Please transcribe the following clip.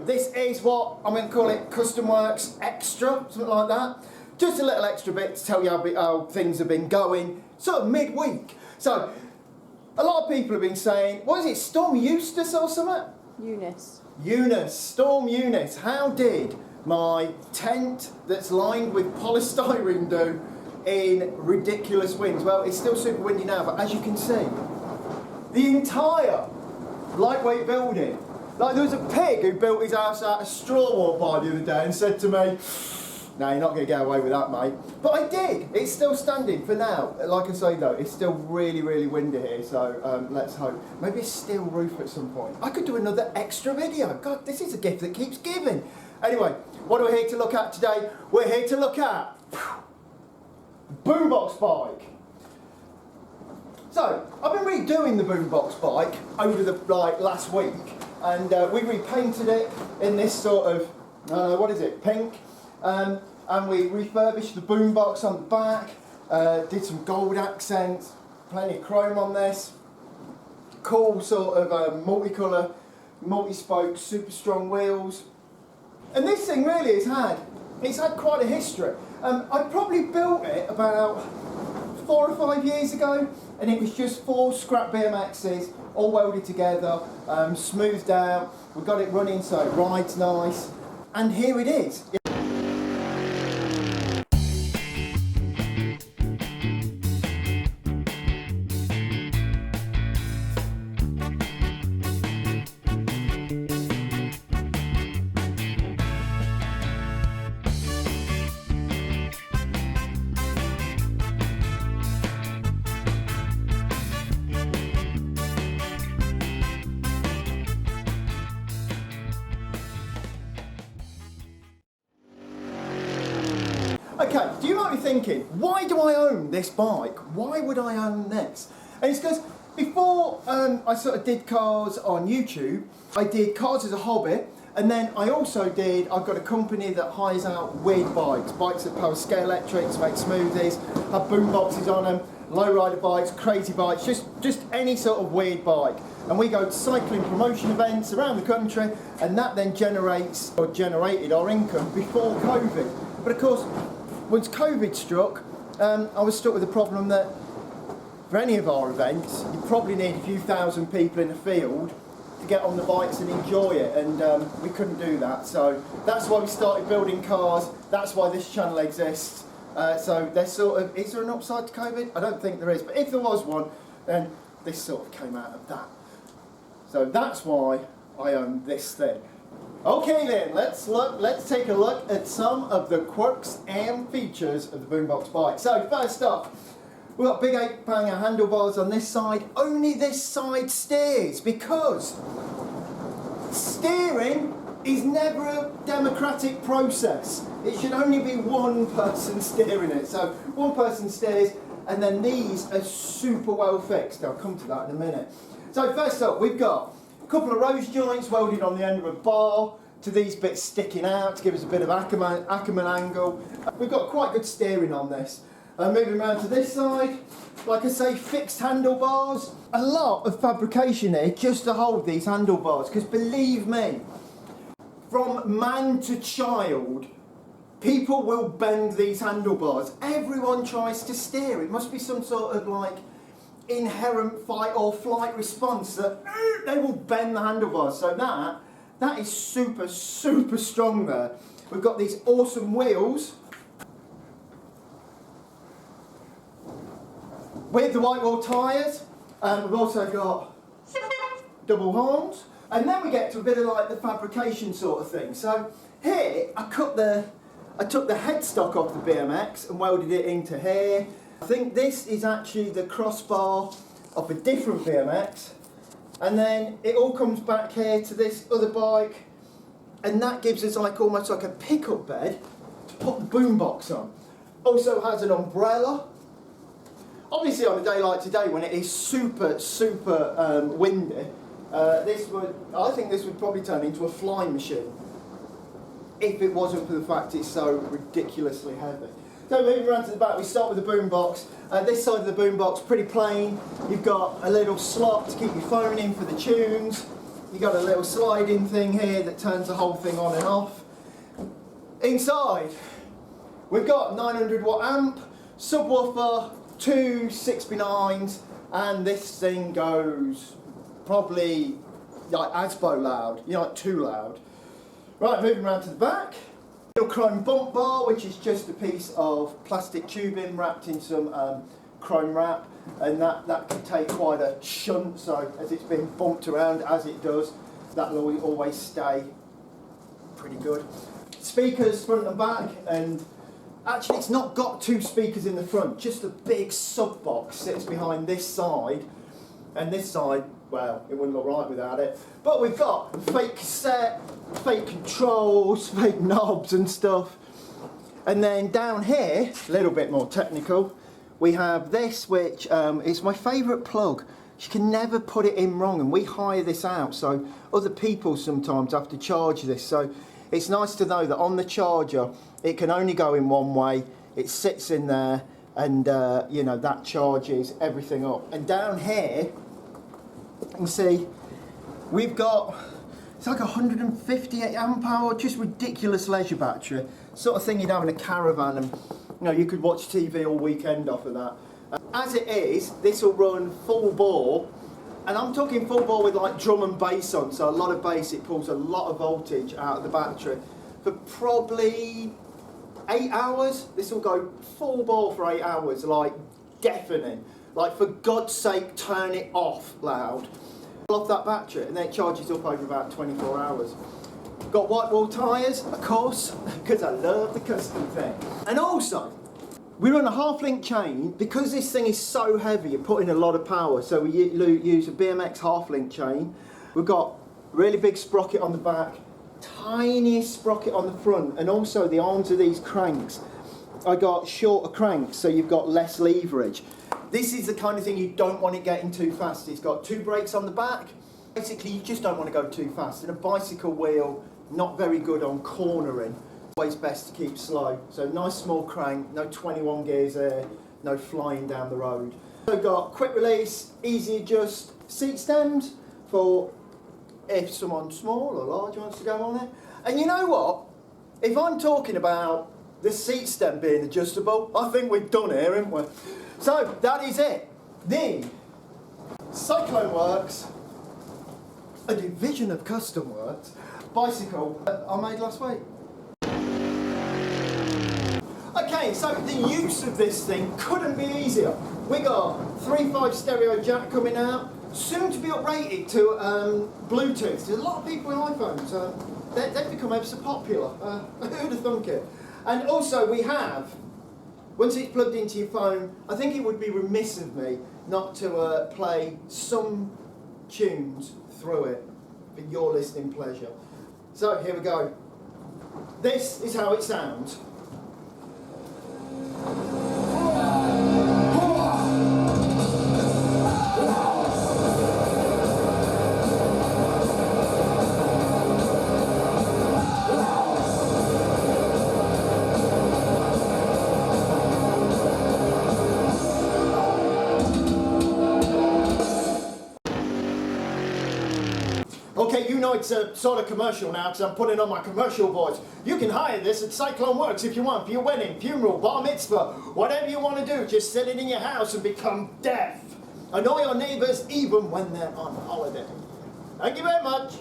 this is what I'm going to call it Custom Works Extra, something like that. Just a little extra bit to tell you how things have been going, sort of midweek. So, a lot of people have been saying, what is it, Storm Eustace or something? Eunice, Storm Eunice. How did my tent that's lined with polystyrene do in ridiculous winds? Well, it's still super windy now, but as you can see, the entire lightweight building, like there was a pig who built his house out of straw walk by the other day and said to me, no, you're not going to get away with that, mate. But I did. It's still standing for now. Like I say, though, it's still really, really windy here, so let's hope. Maybe a steel roof at some point. I could do another extra video. God, this is a gift that keeps giving. Anyway, what are we here to look at today? We're here to look at boombox bike. So, I've been redoing the boombox bike over the last week, and we repainted it in this sort of, what is it, pink. And we refurbished the boombox on the back, did some gold accents, plenty of chrome on this, cool sort of multicolour, multi-spoke, super strong wheels. And this thing really it's had quite a history. I probably built it about 4 or 5 years ago, and it was just 4 scrap BMXs, all welded together, smoothed out. We got it running so it rides nice, and here it is. Okay, do you might be thinking, why do I own this bike? Why would I own this? And it's because before I sort of did cars on YouTube, I did cars as a hobby, and then I've got a company that hires out weird bikes that power scale electrics, make smoothies, have boom boxes on them, lowrider bikes, crazy bikes, just any sort of weird bike. And we go to cycling promotion events around the country, and that then generated our income before COVID. But of course, once COVID struck, I was stuck with the problem that for any of our events, you probably need a few thousand people in the field to get on the bikes and enjoy it, and we couldn't do that. So that's why we started building cars, that's why this channel exists. So there's sort of, is there an upside to COVID? I don't think there is, but if there was one, then this sort of came out of that. So that's why I own this thing. Okay then, let's take a look at some of the quirks and features of the boombox bike. So first up, we've got big 8-banger handlebars on this side. Only this side steers, because steering is never a democratic process. It should only be one person steering it. So one person steers, and then these are super well fixed. I'll come to that in a minute. So first up, we've got a couple of rose joints welded on the end of a bar to these bits sticking out to give us a bit of Ackerman angle. We've got quite good steering on this. Moving around to this side, like I say, fixed handlebars. A lot of fabrication here just to hold these handlebars, because believe me, from man to child, people will bend these handlebars. Everyone tries to steer. It must be some sort of inherent fight or flight response that they will bend the handlebars. So that is super, super strong there. We've got these awesome wheels with the white wall tyres. We've also got double horns, and then we get to a bit of the fabrication sort of thing. So here I took the headstock off the BMX and welded it into here. I think this is actually the crossbar of a different BMX, and then it all comes back here to this other bike, and that gives us almost like a pickup bed to put the boombox on. Also has an umbrella. Obviously on a day like today when it is super, super windy, I think this would probably turn into a flying machine if it wasn't for the fact it's so ridiculously heavy. So moving around to the back, we start with the boombox. This side of the boombox, pretty plain. You've got a little slot to keep your phone in for the tunes. you got a little sliding thing here that turns the whole thing on and off. Inside, we've got 900 watt amp, subwoofer, two 6x9s, and this thing goes probably like ASBO loud, you know, like too loud. Right, moving around to the back. Little chrome bump bar, which is just a piece of plastic tubing wrapped in some chrome wrap, and that can take quite a shunt, so as it's been bumped around, as it does, that'll always stay pretty good. Speakers front and back, and actually it's not got two speakers in the front, just a big sub box sits behind this side, and this side, well, it wouldn't look right without it. But we've got fake cassette, fake controls, fake knobs and stuff. And then down here, a little bit more technical, we have this, which is my favourite plug. You can never put it in wrong, and we hire this out, so other people sometimes have to charge this. So it's nice to know that on the charger, it can only go in one way. It sits in there, and you know, that charges everything up. And down here, you can see we've got, it's like 158 amp hour, just ridiculous leisure battery, sort of thing you'd have in a caravan, and you know, you could watch TV all weekend off of that. As it is, this will run full bore, and I'm talking full bore with like drum and bass on, so a lot of bass. It pulls a lot of voltage out of the battery for probably 8 hours. This will go full bore for 8 hours, like deafening. Like, for God's sake, turn it off loud. Off that battery, and then it charges up over about 24 hours. Got white wall tyres, of course, because I love the custom thing. And also, we run a half-link chain. Because this thing is so heavy, you're putting a lot of power, so we use a BMX half-link chain. We've got really big sprocket on the back, tiniest sprocket on the front, and also the arms of these cranks, I got shorter cranks, so you've got less leverage. This is the kind of thing you don't want it getting too fast. It's got 2 brakes on the back. Basically, you just don't want to go too fast. And a bicycle wheel, not very good on cornering. Always best to keep slow. So nice small crank, no 21 gears there, no flying down the road. So got quick release, easy adjust seat stems for if someone small or large wants to go on it. And you know what? If I'm talking about the seat stem being adjustable, I think we've done here, haven't we? So that is it. The Cyclone Works, a division of Custom Works, bicycle I made last week. Okay, so the use of this thing couldn't be easier. We got 3.5 stereo jack coming out, soon to be uprated to Bluetooth. There's a lot of people with iPhones, they've become ever so popular. Who'd have thunk it? And also we have, once it's plugged into your phone, I think it would be remiss of me not to play some tunes through it for your listening pleasure. So here we go. This is how it sounds. Okay, you know it's a sort of commercial now because I'm putting on my commercial voice. You can hire this at Cyclone Works if you want, for your wedding, funeral, bar mitzvah, whatever you want to do. Just set it in your house and become deaf. Annoy your neighbours even when they're on holiday. Thank you very much.